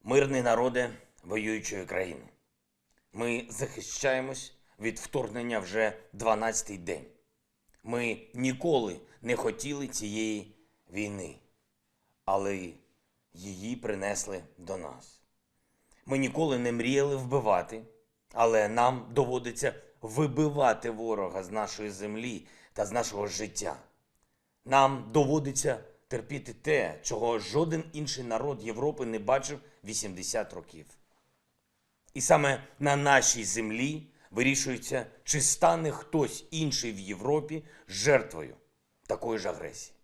Мирні народи воюючої країни. Ми захищаємось від вторгнення вже 12-й день. Ми ніколи не хотіли цієї війни, але її принесли до нас. Ми ніколи не мріяли вбивати, але нам доводиться вибивати ворога з нашої землі та з нашого життя. Нам доводиться терпіти те, чого жоден інший народ Європи не бачив 80 років. І саме на нашій землі вирішується, чи стане хтось інший в Європі жертвою такої ж агресії.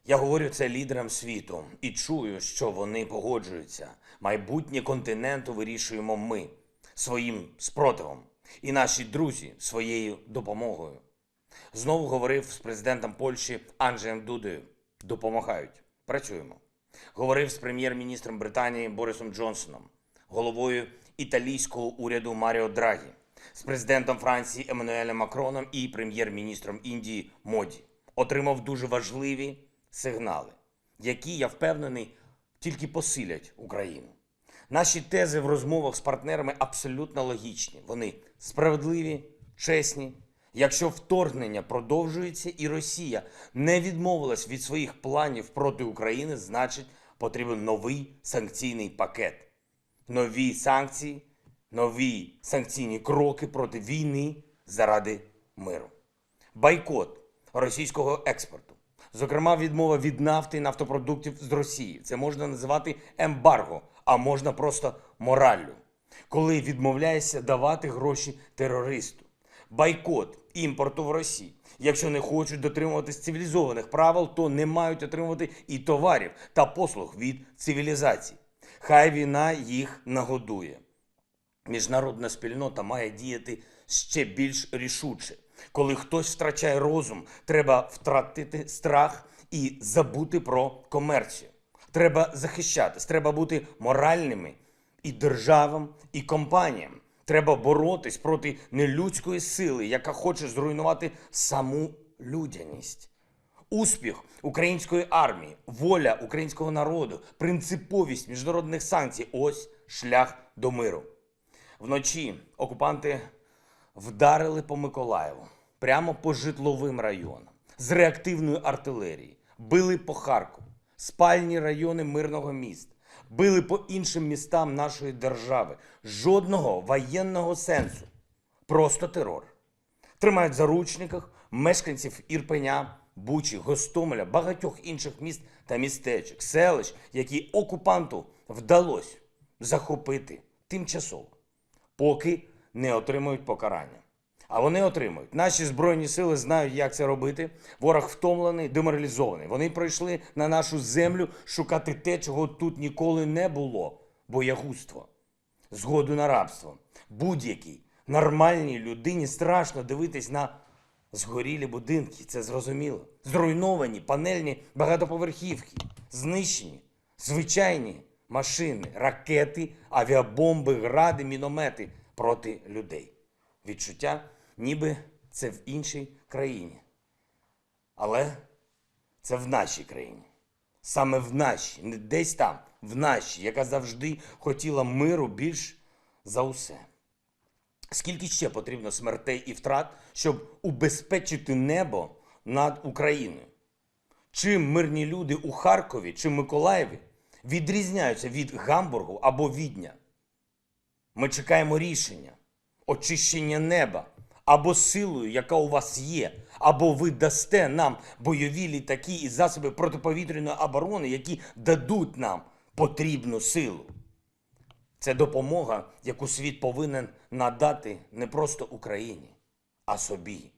Я говорю це лідерам світу і чую, що вони погоджуються. Майбутнє континенту вирішуємо ми своїм спротивом і наші друзі своєю допомогою. Знову говорив з президентом Польщі Анджеєм Дудою. Допомагають. Працюємо. Говорив з прем'єр-міністром Британії Борисом Джонсоном, головою італійського уряду Маріо Драгі, з президентом Франції Еммануелем Макроном і прем'єр-міністром Індії Моді. Отримав дуже важливі сигнали, які, я впевнений, тільки посилять Україну. Наші тези в розмовах з партнерами абсолютно логічні. Вони справедливі, чесні. Якщо вторгнення продовжується і Росія не відмовилась від своїх планів проти України, значить потрібен новий санкційний пакет. Нові санкції, нові санкційні кроки проти війни заради миру. Бойкот російського експорту. Зокрема, відмова від нафти і нафтопродуктів з Росії. Це можна називати ембарго, а можна просто мораллю. Коли відмовляєшся давати гроші терористу. Бойкот імпорту в Росії. Якщо не хочуть дотримуватись цивілізованих правил, то не мають отримувати і товарів та послуг від цивілізації. Хай війна їх нагодує. Міжнародна спільнота має діяти ще більш рішуче. Коли хтось втрачає розум, треба втратити страх і забути про комерцію. Треба захищатись, треба бути моральними і державам, і компаніям. Треба боротись проти нелюдської сили, яка хоче зруйнувати саму людяність. Успіх української армії, воля українського народу, принциповість міжнародних санкцій – ось шлях до миру. Вночі окупанти вдарили по Миколаєву, прямо по житловим районам, з реактивної артилерії, били по Харкову, спальні райони мирного міста. Били по іншим містам нашої держави. Жодного воєнного сенсу. Просто терор. Тримають в заручниках мешканців Ірпеня, Бучі, Гостомеля, багатьох інших міст та містечок, селищ, які окупанту вдалося захопити тимчасово, поки не отримують покарання. А вони отримують. Наші Збройні сили знають, як це робити. Ворог втомлений, деморалізований. Вони прийшли на нашу землю шукати те, чого тут ніколи не було. Боягузтво. Згоду на рабство. Будь-якій нормальній людині страшно дивитись на згорілі будинки. Це зрозуміло. Зруйновані панельні багатоповерхівки. Знищені звичайні машини, ракети, авіабомби, гради, міномети проти людей. Відчуття, ніби це в іншій країні. Але це в нашій країні. Саме в нашій, не десь там, в нашій, яка завжди хотіла миру більш за усе. Скільки ще потрібно смертей і втрат, щоб убезпечити небо над Україною? Чим мирні люди у Харкові чи Миколаєві відрізняються від Гамбургу або Відня? Ми чекаємо рішення. Очищення неба, або силою, яка у вас є, або ви дасте нам бойові літаки і засоби протиповітряної оборони, які дадуть нам потрібну силу. Це допомога, яку світ повинен надати не просто Україні, а собі,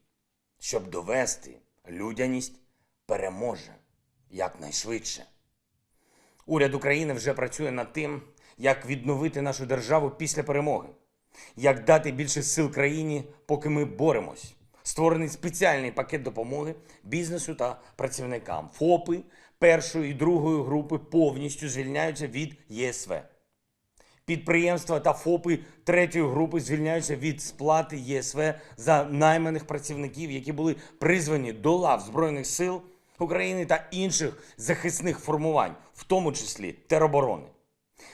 щоб довести, людяність переможе якнайшвидше. Уряд України вже працює над тим, як відновити нашу державу після перемоги. Як дати більше сил країні, поки ми боремось. Створений спеціальний пакет допомоги бізнесу та працівникам. ФОПи першої і другої групи повністю звільняються від ЄСВ. Підприємства та ФОПи третьої групи звільняються від сплати ЄСВ за найманих працівників, які були призвані до лав Збройних сил України та інших захисних формувань, в тому числі тероборони.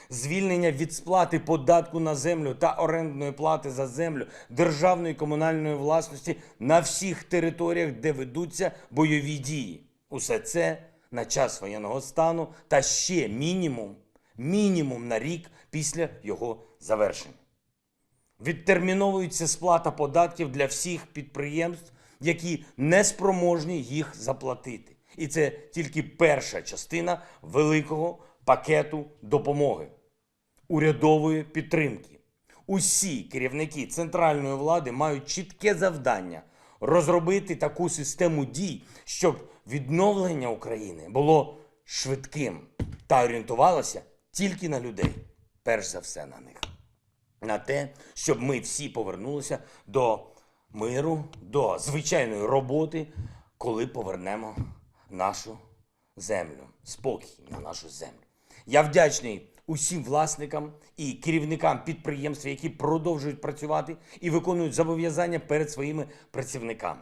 Звільнення від сплати податку на землю та орендної плати за землю державної і комунальної власності на всіх територіях, де ведуться бойові дії. Усе це на час воєнного стану та ще мінімум на рік після його завершення. Відтерміновується сплата податків для всіх підприємств, які не спроможні їх заплатити. І це тільки перша частина великого пакету допомоги, урядової підтримки. Усі керівники центральної влади мають чітке завдання розробити таку систему дій, щоб відновлення України було швидким та орієнтувалося тільки на людей, перш за все на них. На те, щоб ми всі повернулися до миру, до звичайної роботи, коли повернемо нашу землю, спокій на нашу землю. Я вдячний усім власникам і керівникам підприємств, які продовжують працювати і виконують зобов'язання перед своїми працівниками.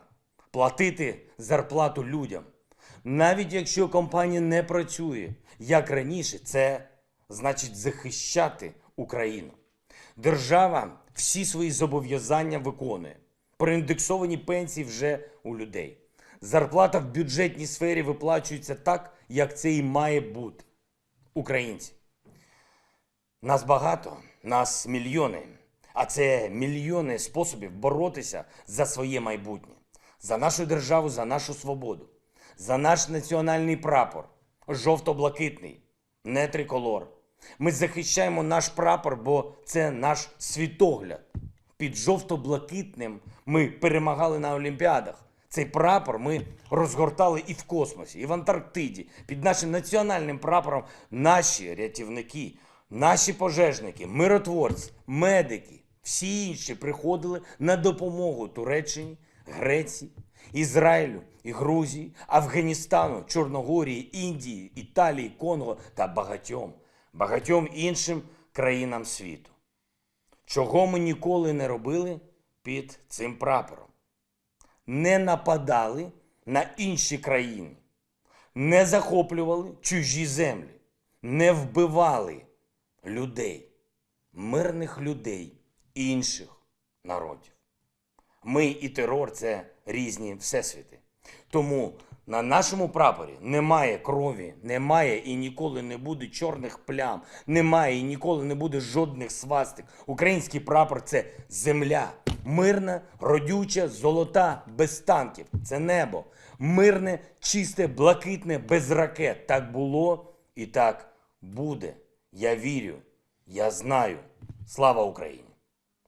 Платити зарплату людям. Навіть якщо компанія не працює, як раніше, це значить захищати Україну. Держава всі свої зобов'язання виконує. Проіндексовані пенсії вже у людей. Зарплата в бюджетній сфері виплачується так, як це і має бути. Українці. Нас багато, нас мільйони. А це мільйони способів боротися за своє майбутнє. За нашу державу, за нашу свободу. За наш національний прапор. Жовто-блакитний, не триколор. Ми захищаємо наш прапор, бо це наш світогляд. Під жовто-блакитним ми перемагали на Олімпіадах. Цей прапор ми розгортали і в космосі, і в Антарктиді. Під нашим національним прапором наші рятівники, наші пожежники, миротворці, медики, всі інші приходили на допомогу Туреччині, Греції, Ізраїлю і Грузії, Афганістану, Чорногорії, Індії, Італії, Конго та багатьом іншим країнам світу. Чого ми ніколи не робили під цим прапором? Не нападали на інші країни, не захоплювали чужі землі, не вбивали людей, мирних людей інших народів. Ми і терор – це різні всесвіти. Тому на нашому прапорі немає крові, немає і ніколи не буде чорних плям, немає і ніколи не буде жодних свастик. Український прапор – це земля. Мирна, родюча, золота, без танків. Це небо. Мирне, чисте, блакитне, без ракет. Так було і так буде. Я вірю, я знаю. Слава Україні!